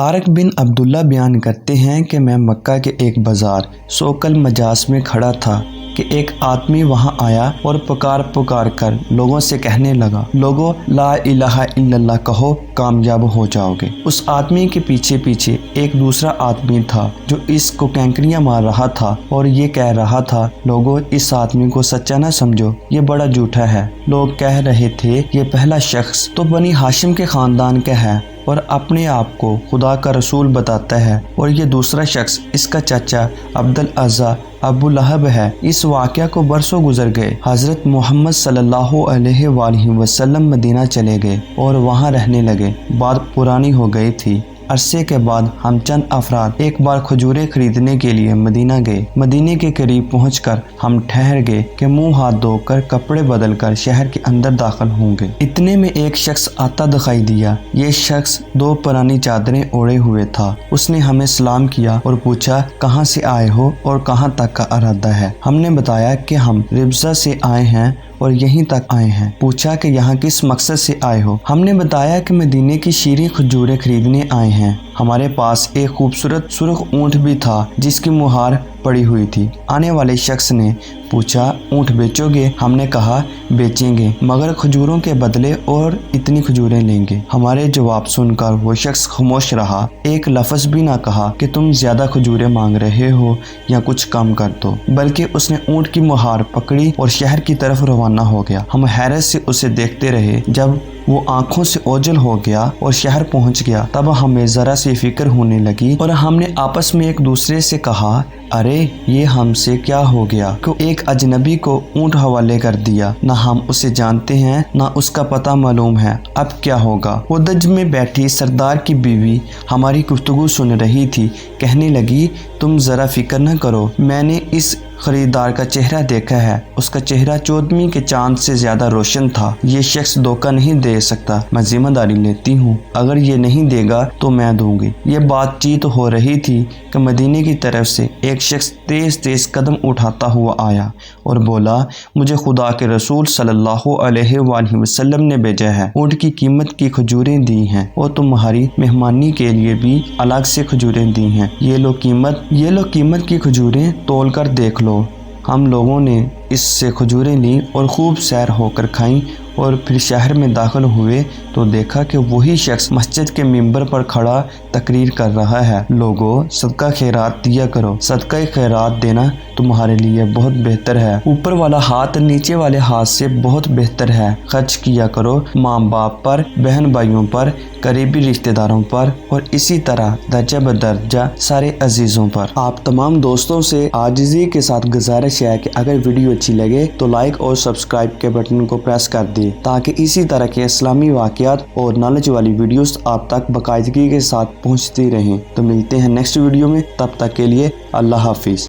طارق بن عبداللہ بیان کرتے ہیں کہ میں مکہ کے ایک بازار سوقل مجاز میں کھڑا تھا کہ ایک آدمی وہاں آیا اور پکار کر لوگوں سے کہنے لگا، لوگو لا الہ الا اللہ کہو، کامیاب ہو جاؤ گے۔ اس آدمی کے پیچھے پیچھے ایک دوسرا آدمی تھا جو اس کو کینکریاں مار رہا تھا اور یہ کہہ رہا تھا، لوگو اس آدمی کو سچا نہ سمجھو، یہ بڑا جھوٹا ہے۔ لوگ کہہ رہے تھے، یہ پہلا شخص تو بنی ہاشم کے خاندان کا ہے اور اپنے آپ کو خدا کا رسول بتاتا ہے، اور یہ دوسرا شخص اس کا چچا عبدالعزیٰ ابو لہب ہے۔ اس واقعہ کو برسوں گزر گئے۔ حضرت محمد صلی اللہ علیہ وآلہ وسلم مدینہ چلے گئے اور وہاں رہنے لگے۔ بات پرانی ہو گئی تھی۔ عرصے کے بعد ہم چند افراد ایک بار کھجوریں خریدنے کے لیے مدینہ گئے۔ مدینے کے قریب پہنچ کر ہم ٹھہر گئے کہ منہ ہاتھ دھو کر کپڑے بدل کر شہر کے اندر داخل ہوں گے۔ اتنے میں ایک شخص آتا دکھائی دیا۔ یہ شخص 2 پرانی چادریں اوڑھے ہوئے تھا۔ اس نے ہمیں سلام کیا اور پوچھا، کہاں سے آئے ہو اور کہاں تک کا ارادہ ہے؟ ہم نے بتایا کہ ہم ربضہ سے آئے ہیں اور یہیں تک آئے ہیں۔ پوچھا کہ یہاں کس مقصد سے آئے ہو؟ ہم نے بتایا کہ مدینے کی شیریں کھجوریں خریدنے آئے ہیں۔ ہمارے پاس ایک خوبصورت سرخ اونٹ بھی تھا جس کی مہار پڑی ہوئی تھی۔ آنے والے شخص نے پوچھا، اونٹ بیچو گے؟ ہم نے کہا، بیچیں گے، مگر کھجوروں کے بدلے اور اتنی کھجوریں لیں گے۔ ہمارے جواب سن کر وہ شخص خاموش رہا، ایک لفظ بھی نہ کہا کہ تم زیادہ کھجوریں مانگ رہے ہو یا کچھ کم کر دو، بلکہ اس نے اونٹ کی مہار پکڑی اور شہر کی طرف روانہ ہو گیا۔ ہم حیرت سے اسے دیکھتے رہے۔ جب وہ آنکھوں سے اوجھل ہو گیا اور شہر پہنچ گیا، تب ہمیں ذرا سی فکر ہونے لگی اور ہم نے آپس میں ایک دوسرے سے کہا، ارے یہ ہم سے کیا ہو گیا کہ ایک اجنبی کو اونٹ حوالے کر دیا، نہ ہم اسے جانتے ہیں نہ اس کا پتہ معلوم ہے، اب کیا ہوگا؟ وہ دج میں بیٹھی سردار کی بیوی ہماری گفتگو سن رہی تھی، کہنے لگی، تم ذرا فکر نہ کرو، میں نے اس خریدار کا چہرہ دیکھا ہے، اس کا چہرہ 14ویں کے چاند سے زیادہ روشن تھا۔ یہ شخص دھوکہ نہیں دے سکتا، میں ذمہ داری لیتی ہوں، اگر یہ نہیں دے گا تو میں دوں گی۔ یہ بات چیت ہو رہی تھی کہ مدینے کی طرف سے ایک شخص تیز تیز قدم اٹھاتا ہوا آیا اور بولا، مجھے خدا کے رسول صلی اللہ علیہ وآلہ وسلم نے بھیجا ہے، اونٹ کی قیمت کی کھجوریں دی ہیں اور تمہاری مہمانی کے لیے بھی الگ سے کھجوریں دی ہیں، یہ لو قیمت کی کھجوریں، تول کر دیکھ لو۔ ہم لوگوں نے اس سے کھجوریں لیں اور خوب سیر ہو کر کھائیں اور پھر شہر میں داخل ہوئے تو دیکھا کہ وہی شخص مسجد کے ممبر پر کھڑا تقریر کر رہا ہے، لوگو صدقہ خیرات دیا کرو، صدقہ خیرات دینا تمہارے لیے بہت بہتر ہے، اوپر والا ہاتھ نیچے والے ہاتھ سے بہت بہتر ہے، خرچ کیا کرو ماں باپ پر، بہن بھائیوں پر، قریبی رشتہ داروں پر، اور اسی طرح درجہ بدرجہ سارے عزیزوں پر۔ آپ تمام دوستوں سے عاجزی کے ساتھ گزارش ہے کہ اگر ویڈیو اچھی لگے تو لائک اور سبسکرائب کے بٹن کو پریس کر دیں تاکہ اسی طرح کے اسلامی واقعات اور نالج والی ویڈیوز آپ تک باقاعدگی کے ساتھ پہنچتی رہیں۔ تو ملتے ہیں نیکسٹ ویڈیو میں، تب تک کے لیے اللہ حافظ۔